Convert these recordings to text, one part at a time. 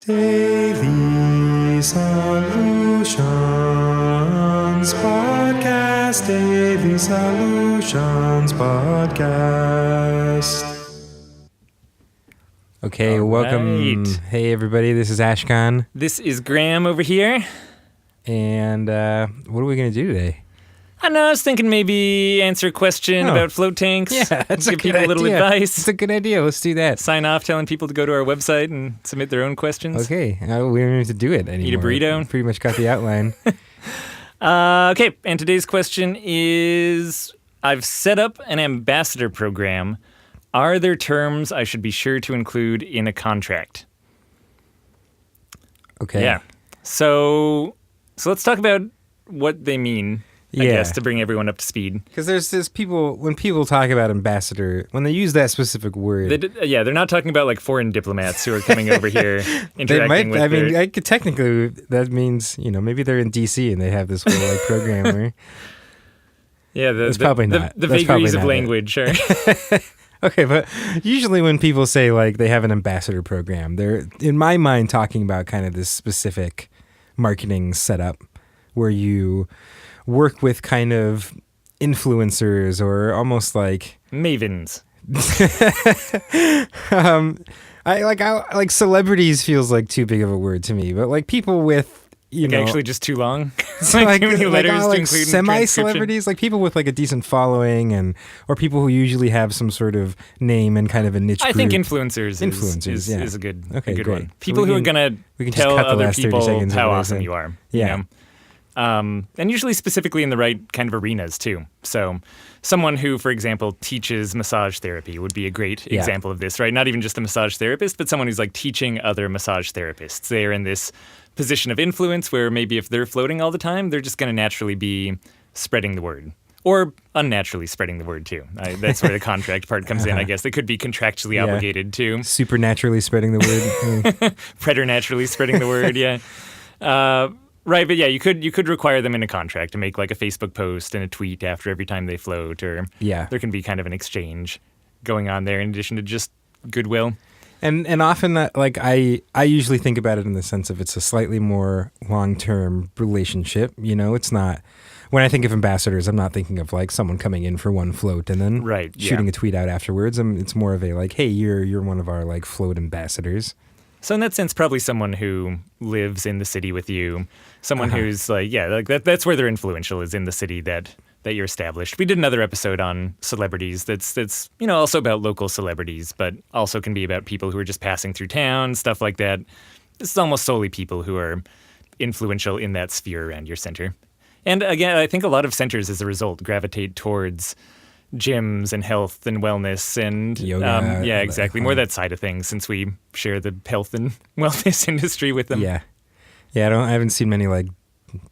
Daily Solutions Podcast. Daily Solutions Podcast. Okay, welcome. right. Hey, everybody. This is Ashkahn. This is Graham over here. And what are we going to do today? I don't know, I was thinking maybe answer a question Oh. about float tanks. Yeah, that's a give good people a little idea. advice. It's a good idea. Let's do that. Sign off telling people to go to our website and submit their own questions. Okay, we don't need to do it anymore. Eat a burrito? Pretty much got the outline. Okay, and today's question is, I've set up an ambassador program. Are there terms I should be sure to include in a contract? Okay. Yeah. So let's talk about what they mean, I Yeah. guess, to bring everyone up to speed. Because there's this people, when people talk about ambassador, when they use that specific word, They're not talking about like foreign diplomats who are coming over here they interacting might, with their... I could technically, that means, maybe they're in DC and they have this whole program where... Yeah, That's probably not. The That's vagaries probably of not it. language are... Okay, but usually when people say like they have an ambassador program, they're in my mind talking about kind of this specific marketing setup where you work with kind of influencers or almost like mavens. I like celebrities feels like too big of a word to me, but like people with Actually just too long. like, too many letters to include in the semi-celebrities, like people with like a decent following or people who usually have some sort of name and kind of a niche I group. think influencers yeah. is a good Okay, good great. one. So People we who are can- going we to can just tell cut the other last 30 people seconds of how what I awesome said. you are. Yeah. You know? And usually specifically in the right kind of arenas too. So someone who, for example, teaches massage therapy would be a great Yeah. example of this, right? Not even just a massage therapist, but someone who's like teaching other massage therapists. They're in this position of influence where maybe if they're floating all the time, they're just going to naturally be spreading the word. Or unnaturally spreading the word too. That's where the contract part comes in, I guess. They could be contractually Yeah. obligated to. Supernaturally spreading the word. Preternaturally spreading the word, yeah. Right, but yeah, you could require them in a contract to make like a Facebook post and a tweet after every time they float, or Yeah. there can be kind of an exchange going on there in addition to just goodwill. And often that, like I usually think about it in the sense of it's a slightly more long-term relationship. It's not, when I think of ambassadors, I'm not thinking of like someone coming in for one float and then Right, yeah. shooting a tweet out afterwards. It's more of a like, hey, you're one of our like float ambassadors. So in that sense, probably someone who lives in the city with you, someone who's like, yeah, like that's where they're influential, is in the city that you're established. We did another episode on celebrities that's also about local celebrities, but also can be about people who are just passing through town, stuff like that. This is almost solely people who are influential in that sphere around your center. And again, I think a lot of centers as a result gravitate towards gyms and health and wellness and Yoga, yeah, exactly. More that side of things, since we share the health and wellness industry with them. Yeah. I haven't seen many like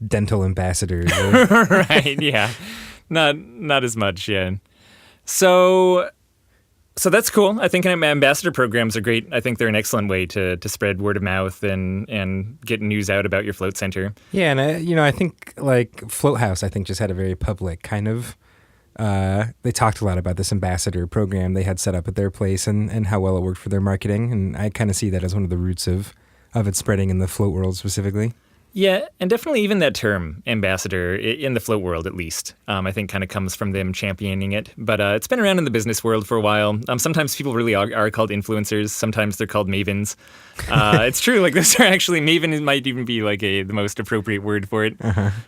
dental ambassadors. Or, Right, yeah. Not as much, yeah. So that's cool. I think ambassador programs are great. I think they're an excellent way to spread word of mouth and get news out about your float center. yeah, and I think like Float House, I think just had a very public kind of. They talked a lot about this ambassador program they had set up at their place and how well it worked for their marketing, and I kind of see that as one of the roots of it spreading in the float world specifically. Yeah, and definitely even that term, ambassador, in the float world at least, I think kind of comes from them championing it. But it's been around in the business world for a while. Sometimes people really are called influencers. Sometimes they're called mavens. It's true, like those are actually, maven might even be like the most appropriate word for it.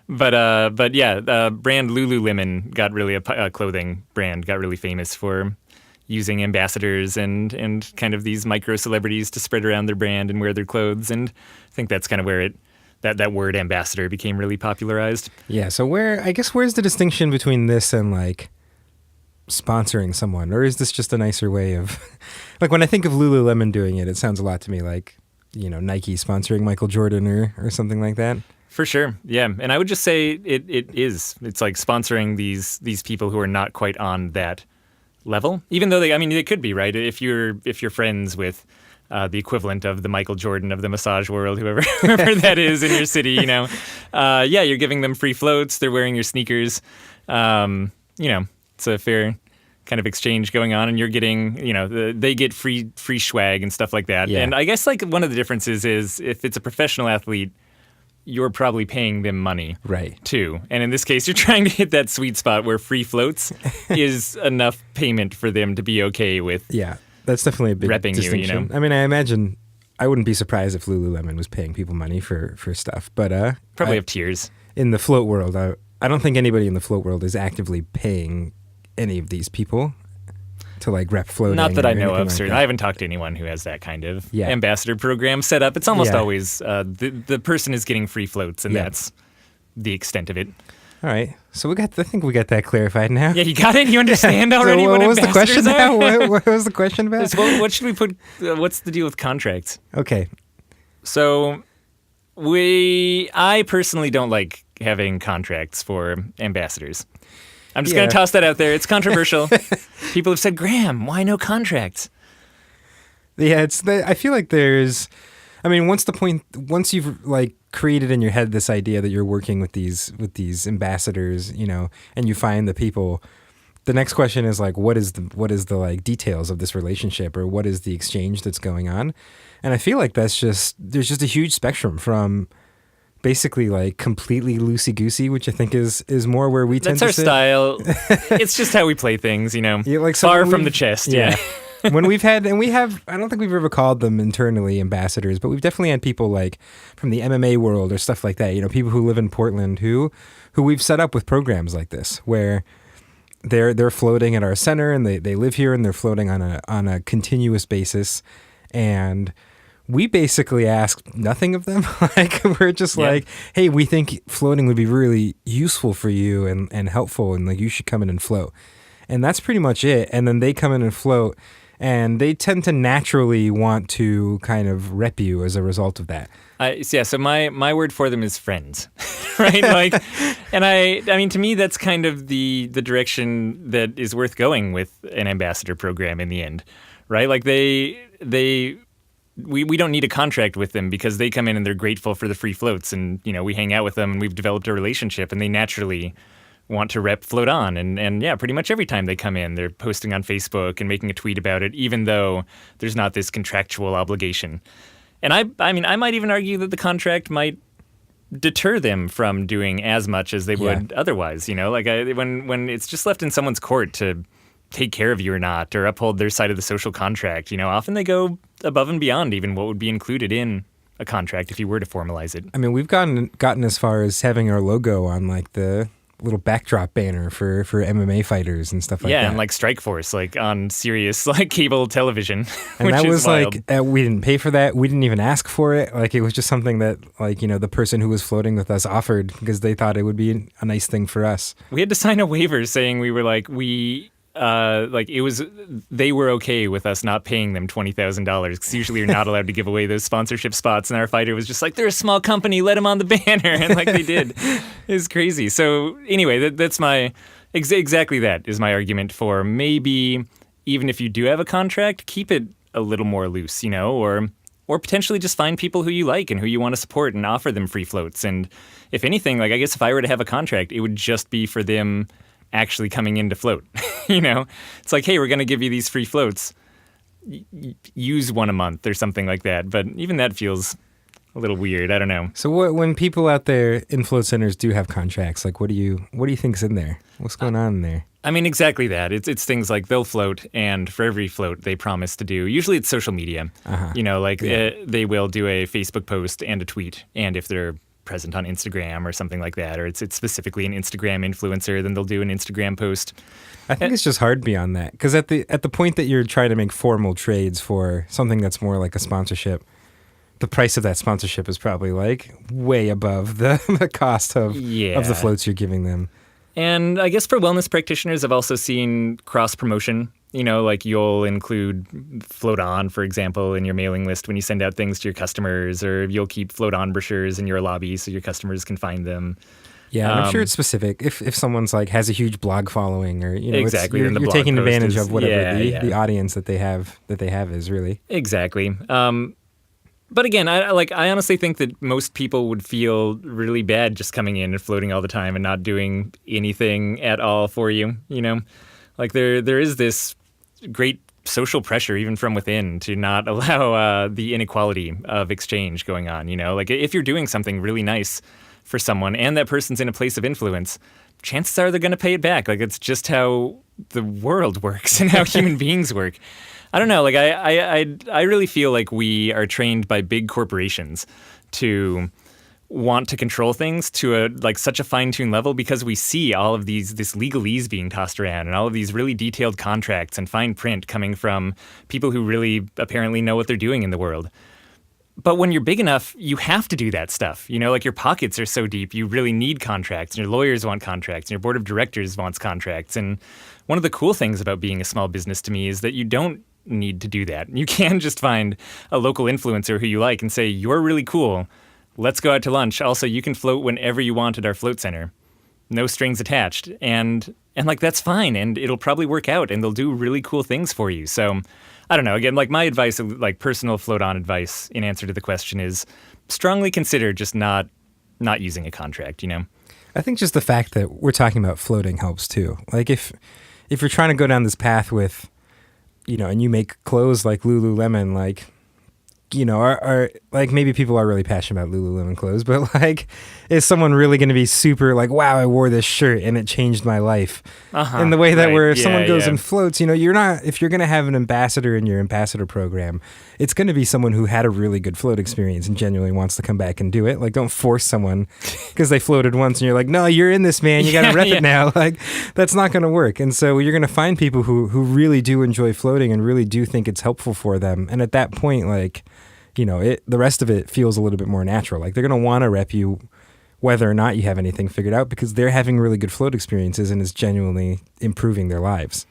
But yeah, brand Lululemon got really, a clothing brand got really famous for using ambassadors and kind of these micro celebrities to spread around their brand and wear their clothes. And I think that's kind of where that word ambassador became really popularized. Yeah, so where's the distinction between this and like sponsoring someone, or is this just a nicer way of like when I think of Lululemon doing it, it sounds a lot to me like Nike sponsoring Michael Jordan or something like that. For sure, yeah, and I would just say it's like sponsoring these people who are not quite on that level, even though they could be, right? If you're friends with the equivalent of the Michael Jordan of the massage world, whoever that is in your city, yeah, you're giving them free floats. They're wearing your sneakers. It's a fair kind of exchange going on, and you're getting, they get free swag and stuff like that. Yeah. And I guess like one of the differences is if it's a professional athlete, you're probably paying them money, Right. too. And in this case, you're trying to hit that sweet spot where free floats is enough payment for them to be okay with. Yeah, that's definitely a big Repping you, distinction. I mean, I imagine I wouldn't be surprised if Lululemon was paying people money for stuff, but Probably have tiers. in the float world, I don't think anybody in the float world is actively paying any of these people to like rep floating. Not that or I know anything of, like certainly. that. I haven't talked to anyone who has that kind of Yeah. ambassador program set up. It's almost Yeah. always the person is getting free floats, and Yeah. that's the extent of it. All right, so I think we got that clarified now. Yeah, you got it? You understand already So what what was the question ambassadors now? are? What was the question about? What should we put? What's the deal with contracts? Okay, So, I personally don't like having contracts for ambassadors. I'm just going Yeah. to toss that out there. It's controversial. People have said, Graham, why no contracts? yeah, I feel like there's. I mean, once you've like created in your head this idea that you're working with these ambassadors, and you find the people, the next question is like, what is the like details of this relationship, or what is the exchange that's going on? And I feel like there's just a huge spectrum from basically like completely loosey-goosey, which I think is more where we tend That's to our sit. style. It's just how we play things, Yeah, like so Far when from the we've- chest, yeah. When we've had, and we have, I don't think we've ever called them internally ambassadors, but we've definitely had people like from the MMA world or stuff like that, people who live in Portland who we've set up with programs like this, where they're floating at our center and they live here and they're floating on a continuous basis. And we basically ask nothing of them. Like, we're just Yeah. like, hey, we think floating would be really useful for you and helpful, and like you should come in and float. And that's pretty much it. And then they come in and float, and they tend to naturally want to kind of rep you as a result of that. So my word for them is friends, right? Like, and I mean, to me, that's kind of the direction that is worth going with an ambassador program in the end, right? Like we don't need a contract with them because they come in and they're grateful for the free floats, and we hang out with them and we've developed a relationship, and they naturally want to rep Float On. And yeah, pretty much every time they come in, they're posting on Facebook and making a tweet about it, even though there's not this contractual obligation. And I mean, I might even argue that the contract might deter them from doing as much as they would otherwise, like when it's just left in someone's court to take care of you or not, or uphold their side of the social contract, often they go above and beyond even what would be included in a contract if you were to formalize it. I mean, we've gotten as far as having our logo on like the little backdrop banner for MMA fighters and stuff like that. Yeah, and like Strikeforce, like on serious like cable television. And which that is was wild. like, we didn't pay for that. We didn't even ask for it. Like, it was just something that like, the person who was floating with us offered because they thought it would be a nice thing for us. We had to sign a waiver saying we were like, they were okay with us not paying them $20,000 because usually you're not allowed to give away those sponsorship spots. And our fighter was just like, they're a small company, let them on the banner. And like they did. It was crazy. So anyway, that's my, exactly that is my argument for maybe even if you do have a contract, keep it a little more loose, or potentially just find people who you like and who you want to support and offer them free floats. And if anything, like I guess if I were to have a contract, it would just be for them actually coming in to float. It's like, hey, we're going to give you these free floats. Use one a month or something like that. But even that feels a little weird. I don't know. So when people out there in float centers do have contracts, like what do you think's in there? What's going on in there? I mean, exactly that. It's things like they'll float, and for every float they promise to do, usually it's social media. They will do a Facebook post and a tweet, and if they're present on Instagram or something like that, or it's specifically an Instagram influencer, then they'll do an Instagram post. I think it's just hard beyond that, because at the point that you're trying to make formal trades for something that's more like a sponsorship, the price of that sponsorship is probably like way above the cost of the floats you're giving them. And I guess for wellness practitioners, I've also seen cross promotion. Like you'll include Float On, for example, in your mailing list when you send out things to your customers, or you'll keep Float On brochures in your lobby so your customers can find them. Yeah, and I'm sure it's specific. If someone's like has a huge blog following, or exactly, you're then the blog taking post advantage is- of whatever yeah. the audience that they have is really. Exactly. But again, I honestly think that most people would feel really bad just coming in and floating all the time and not doing anything at all for you. Like there is this great social pressure even from within to not allow the inequality of exchange going on. Like if you're doing something really nice for someone and that person's in a place of influence, chances are they're going to pay it back. Like it's just how the world works and how human beings work. I don't know. Like I really feel like we are trained by big corporations to want to control things to such a fine-tuned level because we see all of this legalese being tossed around and all of these really detailed contracts and fine print coming from people who really apparently know what they're doing in the world. But when you're big enough, you have to do that stuff. Like your pockets are so deep, you really need contracts. And your lawyers want contracts. And your board of directors wants contracts. And one of the cool things about being a small business to me is that you don't need to do that. You can just find a local influencer who you like and say, you're really cool. Let's go out to lunch. Also, you can float whenever you want at our float center. No strings attached. And that's fine. And it'll probably work out and they'll do really cool things for you. So I don't know. Again, my advice, personal float on advice in answer to the question is strongly consider just not using a contract, I think just the fact that we're talking about floating helps too. Like if you're trying to go down this path with, and you make clothes like Lululemon, are maybe people are really passionate about Lululemon clothes, but is someone really going to be super wow, I wore this shirt and it changed my life in the way that where if someone goes and floats, you're not, if you're going to have an ambassador in your ambassador program, it's going to be someone who had a really good float experience and genuinely wants to come back and do it. Don't force someone because they floated once and you're like, no, you're in this, man. You got to rep it now. That's not going to work. And so you're going to find people who really do enjoy floating and really do think it's helpful for them. And at that point, the rest of it feels a little bit more natural. They're going to want to rep you whether or not you have anything figured out because they're having really good float experiences and it's genuinely improving their lives.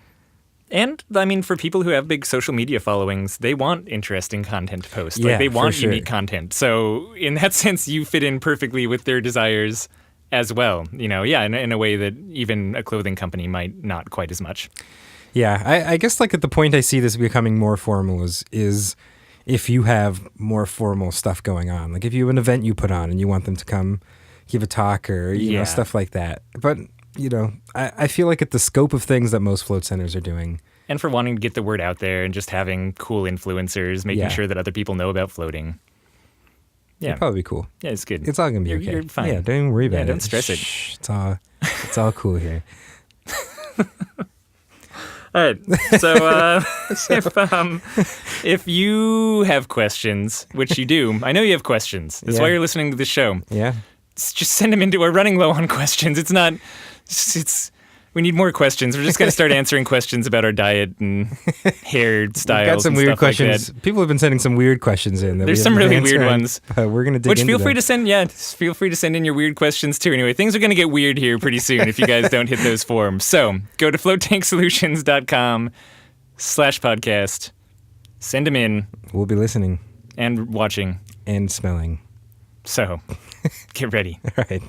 And, for people who have big social media followings, they want interesting content to post. Yeah, they want for sure. unique content. So, in that sense, you fit in perfectly with their desires as well. In a way that even a clothing company might not quite as much. Yeah, I guess, at the point I see this becoming more formal is if you have more formal stuff going on. If you have an event you put on and you want them to come give a talk or, you know, stuff like that. But, I feel like at the scope of things that most float centers are doing. And for wanting to get the word out there and just having cool influencers, making sure that other people know about floating. Yeah. It'd probably be cool. Yeah, it's good. It's all going to be okay. You're fine. Yeah, don't even worry about it. Don't stress it. Shh, it's all cool here. All right. So, if you have questions, which you do, I know you have questions. That's why you're listening to this show. Yeah. Just send them into. We're running low on questions. It's not. We need more questions. We're just going to start answering questions about our diet and hair styles. We've got some and weird stuff questions. Like that. People have been sending some weird questions in. There's some really weird ones. We're going to dig Which into feel free them. to send. Yeah, feel free to send in your weird questions too. Anyway, things are going to get weird here pretty soon if you guys don't hit those forms. So go to floattanksolutions.com/podcast. Send them in. We'll be listening and watching and smelling. So get ready. All right.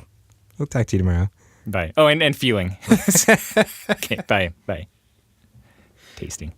We'll talk to you tomorrow. Bye. Oh, and feeling. Okay, bye. Tasting.